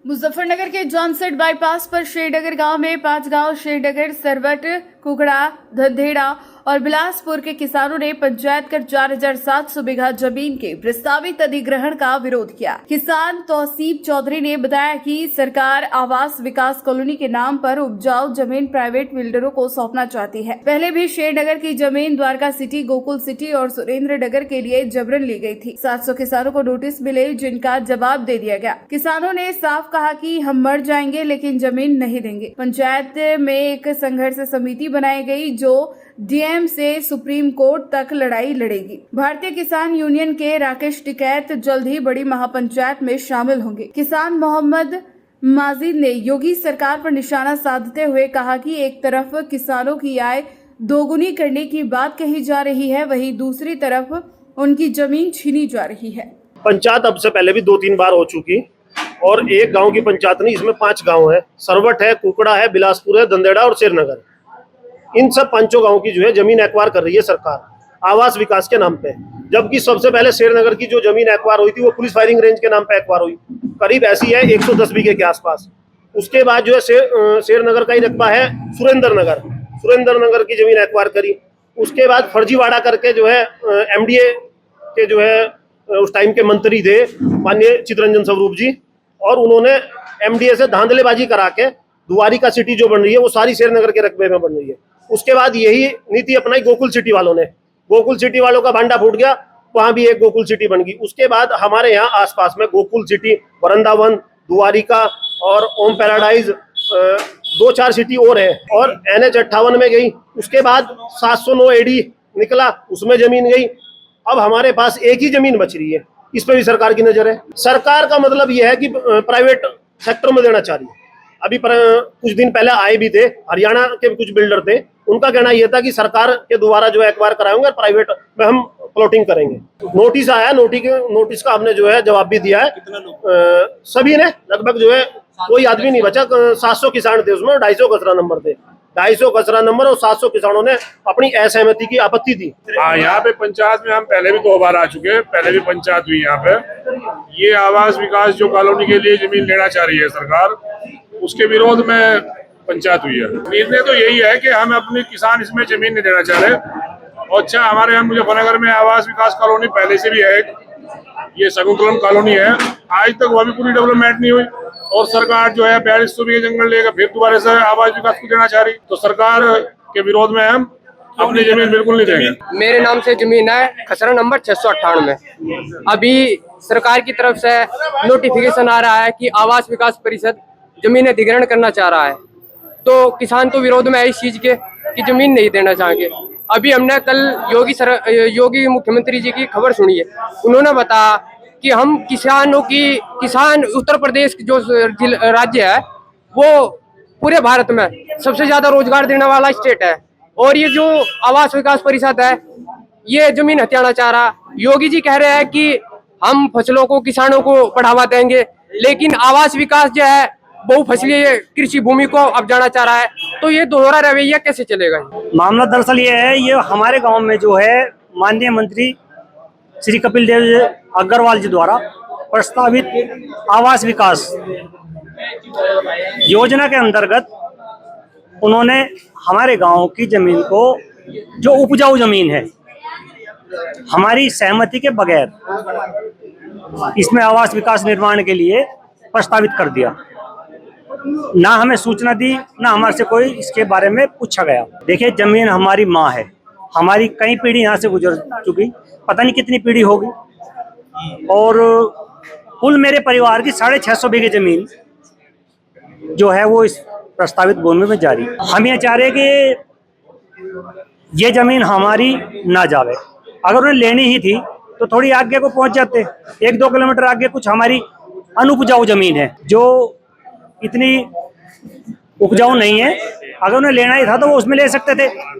मुजफ्फरनगर के जॉनसेट बाईपास पर शेरडगर गांव में 5 गांव शेरडगर, सरवट, कुकड़ा, धंधेड़ा और बिलासपुर के किसानों ने पंचायत कर 4700 बीघा जमीन के प्रस्तावित अधिग्रहण का विरोध किया। किसान तौसीफ चौधरी ने बताया कि सरकार आवास विकास कॉलोनी के नाम पर उपजाऊ जमीन प्राइवेट बिल्डरों को सौंपना चाहती है। पहले भी शेरडगर की जमीन द्वारका सिटी, गोकुल सिटी और सुरेंद्र नगर के लिए जबरन ली गई थी। 700 किसानों को नोटिस मिले, जिनका जवाब दे दिया गया। किसानों ने साफ कहा कि हम मर जाएंगे लेकिन जमीन नहीं देंगे। पंचायत में एक संघर्ष समिति बनाई गई जो डीएम से सुप्रीम कोर्ट तक लड़ाई लड़ेगी। भारतीय किसान यूनियन के राकेश टिकैत जल्द ही बड़ी महापंचायत में शामिल होंगे। किसान मोहम्मद माजिद ने योगी सरकार पर निशाना साधते हुए कहा कि एक तरफ किसानों की आय दोगुनी करने की बात कही जा रही है, वहीं दूसरी तरफ उनकी जमीन छीनी जा रही है। पंचायत अब से पहले भी 2-3 बार हो चुकी और एक गांव की पंचायत नहीं, इसमें 5 गांव है। सरवट है, कुकड़ा है, बिलासपुर है, धंधेड़ा और शेरनगर। इन सब 5 गांव की जो है जमीन एक्वायर कर रही है सरकार आवास विकास के नाम पे, जबकि सबसे पहले शेरनगर की जो जमीन एक्वायर हुई थी वो पुलिस फायरिंग रेंज के नाम पे एक्वायर हुई, करीब ऐसी है 110 बीघे के आसपास। उसके बाद जो है शेरनगर का ही रकबा है सुरेंद्र नगर की जमीन एक्वायर करी। उसके बाद फर्जीवाड़ा करके जो है एमडीए के जो है उस टाइम के मंत्री थे माननीय चितरंजन स्वरूप जी, और उन्होंने एमडीए से धांधलेबाजी करा के द्वारिका सिटी जो बन रही है वो सारी शेरनगर के रकबे में बन रही है। उसके बाद यही नीति अपनाई गोकुल सिटी वालों ने। गोकुल सिटी वालों का भांडा फूट गया, वहां भी एक गोकुल सिटी बन गई। उसके बाद हमारे यहाँ आसपास में गोकुल सिटी, वृंदावन, द्वारिका और ओम पैराडाइज 2-4 सिटी और है, और NH 58 में गई। उसके बाद 709 AD निकला, उसमें जमीन गई। अब हमारे पास एक ही जमीन बच रही है, इस पर भी सरकार की नजर है। सरकार का मतलब यह है कि प्राइवेट सेक्टर में देना चाह रही है। अभी कुछ दिन पहले आए भी थे, हरियाणा के कुछ बिल्डर थे, उनका कहना यह था कि सरकार के द्वारा जो एक्वायर कराएंगे प्राइवेट में हम प्लॉटिंग करेंगे। नोटिस आया, नोटिस का हमने जो है जवाब भी दिया है। सभी ने लगभग जो है कोई आदमी नहीं बचा। 700 किसान थे, उसमें 250 कचरा नंबर थे। 250 कचरा नंबर और 700 किसानों ने अपनी असहमति की आपत्ति दी। हाँ, यहाँ पे पंचायत में हम पहले भी 2 बार आ चुके हैं, पहले भी पंचायत हुई यहाँ पे। ये आवास विकास जो कॉलोनी के लिए जमीन लेना चाह रही है सरकार, उसके विरोध में पंचायत हुई है। निर्णय तो यही है कि हम अपने किसान इसमें जमीन नहीं देना चाह रहे। और अच्छा, हमारे यहाँ मुजफ्फरनगर में आवास विकास कॉलोनी पहले से भी है, ये शकुंतलम कॉलोनी है, आज तक वह भी पूरी डेवलपमेंट नहीं हुई। और सरकार जो है 4200 बीघे जंगल लेकर फिर दोबारा से आवास विकास को देना चाह रही, तो सरकार के विरोध में हम अपनी जमीन बिल्कुल नहीं देंगे। मेरे नाम से जमीन है खसरा नंबर 698 में। अभी सरकार की तरफ से नोटिफिकेशन आ रहा है कि आवास विकास परिषद जमीन अधिग्रहण करना चाह रहा है, तो किसान तो विरोध में है इस चीज के कि जमीन नहीं देना चाहेंगे। अभी हमने कल योगी मुख्यमंत्री जी की खबर सुनी है, उन्होंने बताया कि हम किसान उत्तर प्रदेश जो राज्य है वो पूरे भारत में सबसे ज्यादा रोजगार देने वाला स्टेट है, और ये जो आवास विकास परिषद है ये जमीन हथियाना चाह रहा। योगी जी कह रहे हैं कि हम फसलों को, किसानों को बढ़ावा देंगे, लेकिन आवास विकास जो है बहुफसलीय कृषि भूमि को अब जाना चाह रहा है, तो ये दोहरा रवैया कैसे चलेगा? मामला दरअसल ये है, ये हमारे गांव में जो है माननीय मंत्री श्री कपिल देव अग्रवाल जी द्वारा प्रस्तावित आवास विकास योजना के अंतर्गत उन्होंने हमारे गांव की जमीन को, जो उपजाऊ जमीन है, हमारी सहमति के बगैर इसमें आवास विकास निर्माण के लिए प्रस्तावित कर दिया। ना हमें सूचना दी, ना हमारे से कोई इसके बारे में पूछा गया। देखिए, जमीन हमारी माँ है, हमारी कई पीढ़ी यहाँ से गुजर चुकी, पता नहीं कितनी पीढ़ी होगी, और कुल मेरे परिवार की 650 बीघे जमीन जो है वो इस प्रस्तावित भूमि में जारी। हम ये चाह रहे कि ये जमीन हमारी ना जावे। अगर उन्हें लेनी ही थी तो थोड़ी आगे को पहुंच जाते, 1-2 किलोमीटर आगे कुछ हमारी अनुपजाऊ जमीन है जो इतनी उपजाऊ नहीं है। अगर उन्हें लेना ही था तो वो उसमें ले सकते थे।